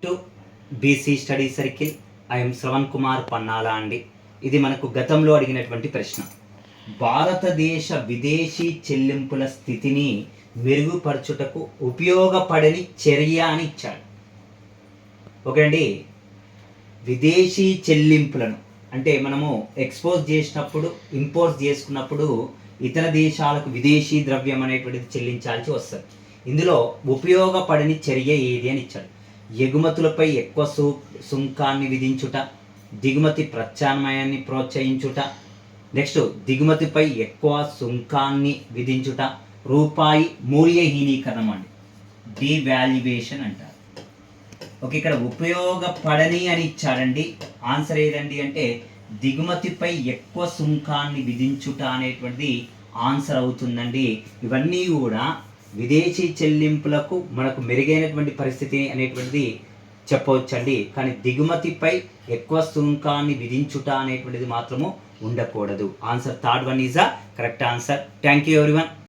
To BC study circle. I'm Shravan Kumar Pannala అండి. ఇది మనకు గతంలో అడిగినటువంటి ప్రశ్న. భారతదేశ విదేశీ చెల్లింపుల స్థితిని మెరుగుపరచుటకు ఉపయోగపడని చర్య అని ఇచ్చాడు. ఓకే అండి. విదేశీ చెల్లింపులను అంటే మనము ఎక్స్పోజ్ చేసినప్పుడు, ఇంపోర్ట్ చేసుకున్నప్పుడు ఇతర దేశాలకు విదేశీ ద్రవ్యం అనేటువంటిది చెల్లించాల్సి వస్తుంది. ఇందులో ఉపయోగపడని చర్య ఏది అని ఇచ్చాడు. ఎగుమతులపై ఎక్కువ సుంకాన్ని విధించుట, దిగుమతి ప్రత్యామ్నాయాన్ని ప్రోత్సహించుట, నెక్స్ట్ దిగుమతిపై ఎక్కువ సుంకాన్ని విధించుట, రూపాయి మూల్యహీనీకరణం అండి, డివాల్యుయేషన్ అంటారు. ఓకే, ఇక్కడ ఉపయోగపడని అని ఇచ్చాడండి. ఆన్సర్ ఏదండి అంటే దిగుమతిపై ఎక్కువ సుంకాన్ని విధించుట అనేటువంటిది ఆన్సర్ అవుతుందండి. ఇవన్నీ కూడా విదేశీ చెల్లింపులకు మనకు మెరుగైనటువంటి పరిస్థితి అనేటువంటిది చెప్పవచ్చండి. కానీ దిగుమతిపై ఎక్కువ సుంకాన్ని విధించుట అనేటువంటిది మాత్రము ఉండకూడదు. Answer third one is the correct answer. Thank you everyone.